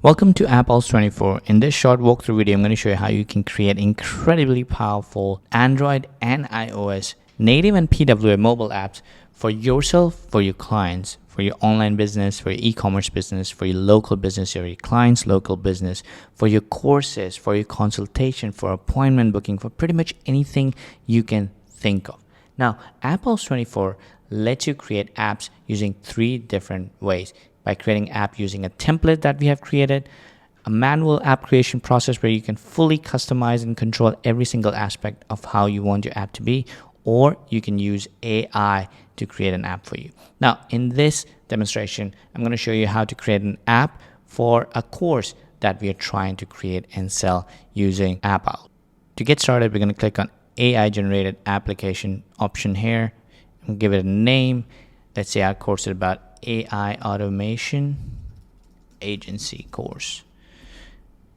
Welcome to AppOwls24. In this short walkthrough video, I'm going to show you how you can create incredibly powerful Android and iOS native and PWA mobile apps for yourself, for your clients, for your online business, for your e-commerce business, for your local business, or your client's local business, for your courses, for your consultation, for appointment booking, for pretty much anything you can think of. Now, AppOwls24 lets you create apps using three different ways. By creating an app using a template that we have created, a manual app creation process where you can fully customize and control every single aspect of how you want your app to be, or you can use AI to create an app for you. Now, in this demonstration, I'm going to show you how to create an app for a course that we are trying to create and sell using AppOwls. To get started, we're going to click on AI generated application option here and give it a name. Let's say our course is about AI automation agency course.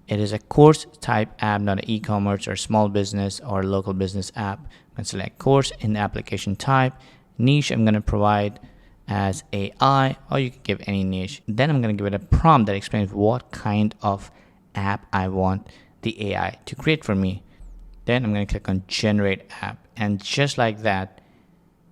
It is a course type app, not an e-commerce or small business or local business app. I'm going to select course in the application type. Niche I'm going to provide as AI, or you can give any niche. Then I'm going to give it a prompt that explains what kind of app I want the AI to create for me. Then I'm going to click on generate app, and just like that,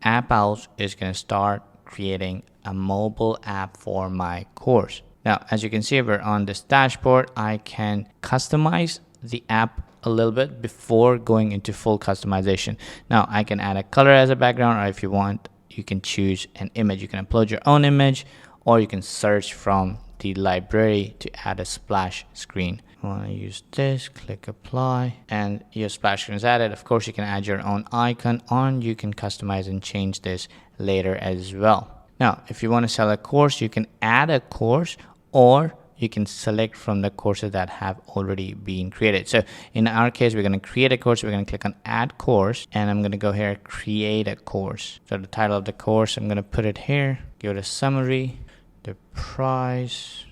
AppOwls is going to start creating a mobile app for my course. Now, as you can see, we're on this dashboard. I can customize the app a little bit before going into full customization. Now, I can add a color as a background, or if you want, you can choose an image. You can upload your own image, or you can search from the library to add a splash screen. I want to use this, click apply, and your splash screen is added. Of course, you can add your own icon on. You can customize and change this later as well. Now, if you want to sell a course, you can add a course, or you can select from the courses that have already been created. So in our case, we're going to create a course. We're going to click on add course, and I'm going to go here, create a course. So the title of the course, I'm going to put it here, give it a summary, the price,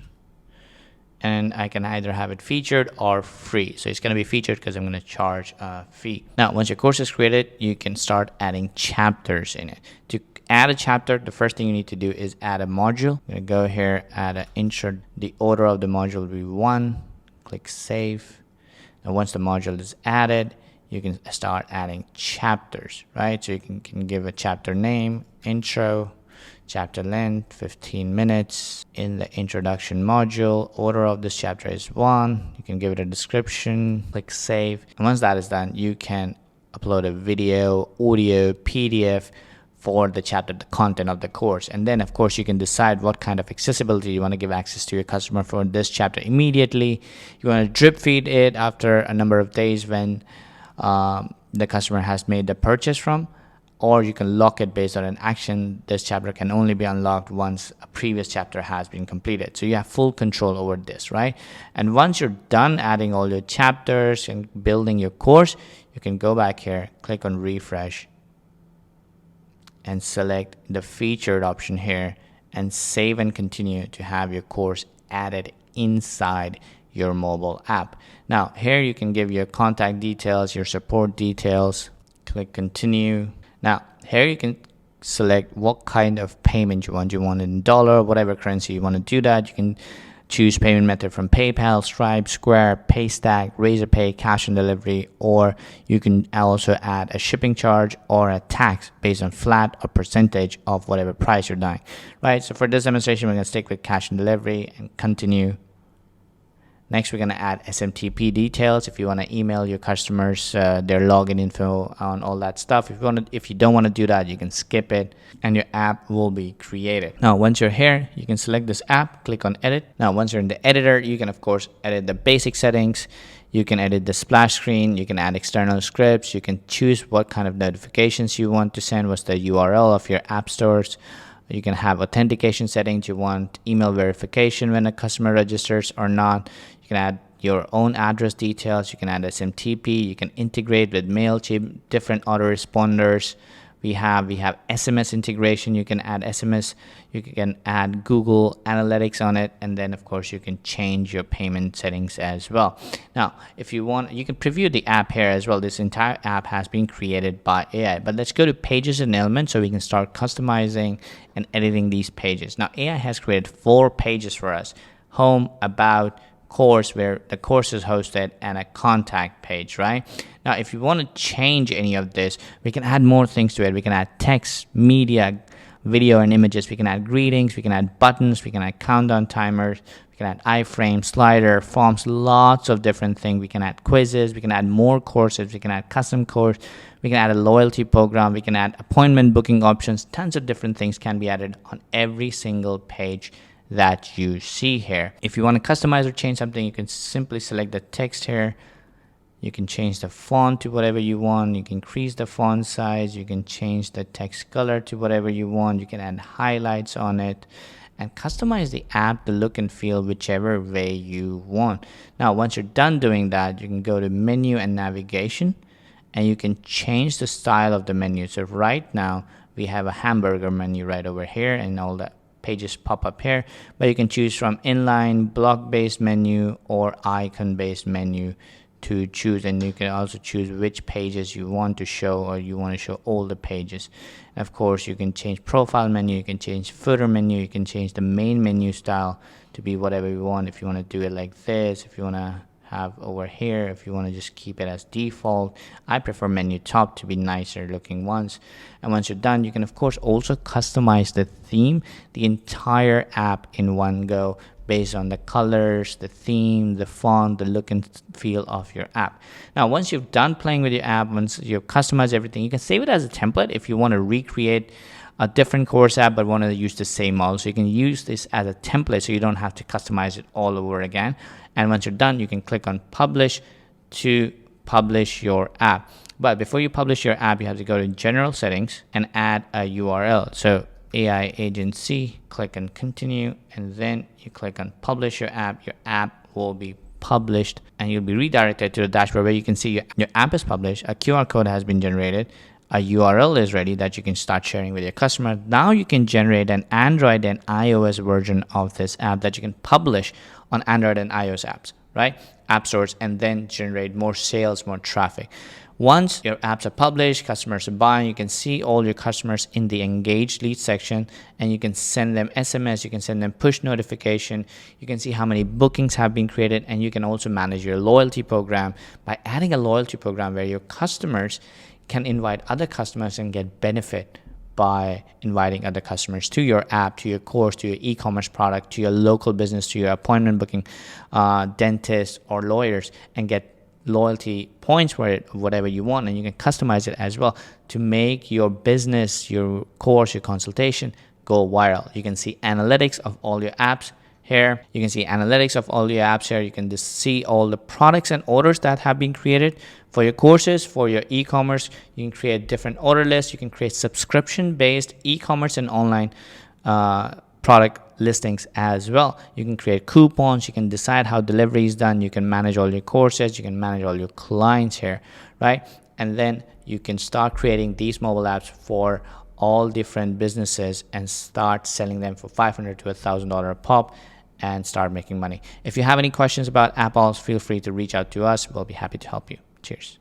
and I can either have it featured or free. So it's going to be featured because I'm going to charge a fee. Now, once your course is created, you can start adding chapters in it. To add a chapter, the first thing you need to do is add a module. I'm going to go here, add an intro. The order of the module will be 1. Click save. And once the module is added, you can start adding chapters, right? So you can give a chapter name, intro, chapter length 15 minutes. In the introduction module, order of this chapter is 1. You can give it a description, click save, and once that is done, you can upload a video, audio, PDF for the chapter, the content of the course. And then of course you can decide what kind of accessibility you want to give access to your customer for this chapter immediately. You want to drip feed it after a number of days when the customer has made the purchase from, or you can lock it based on an action. This chapter can only be unlocked once a previous chapter has been completed. So you have full control over this, right? And once you're done adding all your chapters and building your course, you can go back here, click on refresh, and select the featured option here, and save and continue to have your course added inside your mobile app. Now, here you can give your contact details, your support details, click continue. Now, here you can select what kind of payment you want. You want it in dollar, whatever currency you want to do that. You can choose payment method from PayPal, Stripe, Square, Paystack, Razorpay, cash on delivery, or you can also add a shipping charge or a tax based on flat or percentage of whatever price you're buying, right? So for this demonstration, we're going to stick with cash on delivery and continue. Next, we're going to add SMTP details. If you want to email your customers their login info on all that stuff. If you don't want to do that, you can skip it and your app will be created. Now, once you're here, you can select this app, click on edit. Now, once you're in the editor, you can of course edit the basic settings. You can edit the splash screen. You can add external scripts. You can choose what kind of notifications you want to send. What's the URL of your app stores. You can have authentication settings. You want email verification when a customer registers or not. You can add your own address details. You can add SMTP. You can integrate with MailChimp, different autoresponders. We have SMS integration. You can add SMS. You can add Google Analytics on it, and then of course you can change your payment settings as well. Now, if you want, you can preview the app here as well. This entire app has been created by AI. But let's go to pages and elements so we can start customizing and editing these pages. Now, AI has created 4 pages for us. home, about, course, where the course is hosted, and a contact page, right? Now, if you want to change any of this, we can add more things to it. We can add text, media, video, and images. We can add greetings, we can add buttons, we can add countdown timers, we can add iframe, slider, forms, lots of different things. We can add quizzes, we can add more courses, we can add custom course, we can add a loyalty program, we can add appointment booking options. Tons of different things can be added on every single page that you see here. If you want to customize or change something, you can simply select the text here. You can change the font to whatever you want. You can increase the font size. You can change the text color to whatever you want. You can add highlights on it and customize the app, the look and feel, whichever way you want. Now, once you're done doing that, you can go to menu and navigation, and you can change the style of the menu. So right now we have a hamburger menu right over here, and all the pages pop up here, but you can choose from inline, block-based menu, or icon-based menu to choose, and you can also choose which pages you want to show, or you want to show all the pages. And of course, you can change profile menu, you can change footer menu, you can change the main menu style to be whatever you want. If you want to do it like this, if you want to have over here, if you want to just keep it as default. I prefer menu top to be nicer looking ones. And once you're done, you can of course also customize the theme, the entire app in one go, based on the colors, the theme, the font, the look and feel of your app. Now, once you've done playing with your app, once you've customized everything, you can save it as a template if you want to recreate a different course app but want to use the same model. So you can use this as a template so you don't have to customize it all over again. And once you're done, you can click on publish to publish your app. But before you publish your app, you have to go to general settings and add a URL. So AI agency, click on continue, and then you click on publish your app. Your app will be published and you'll be redirected to the dashboard where you can see your app is published, a QR code has been generated, a URL is ready that you can start sharing with your customer. Now you can generate an Android and iOS version of this app that you can publish on Android and iOS apps, right? App stores, and then generate more sales, more traffic. Once your apps are published, customers are buying, you can see all your customers in the engaged lead section, and you can send them SMS, you can send them push notification, you can see how many bookings have been created, and you can also manage your loyalty program by adding a loyalty program where your customers can invite other customers and get benefit by inviting other customers to your app, to your course, to your e-commerce product, to your local business, to your appointment booking, dentists or lawyers, and get loyalty points for it, whatever you want. And you can customize it as well to make your business, your course, your consultation go viral. You can see analytics of all your apps here. You can see analytics of all your apps here. You can just see all the products and orders that have been created for your courses, for your e-commerce. You can create different order lists. You can create subscription-based e-commerce and online product listings as well. You can create coupons. You can decide how delivery is done. You can manage all your courses. You can manage all your clients here, right? And then you can start creating these mobile apps for all different businesses and start selling them for $500 to $1,000 a pop and start making money. If you have any questions about AppOwls, feel free to reach out to us. We'll be happy to help you. Cheers.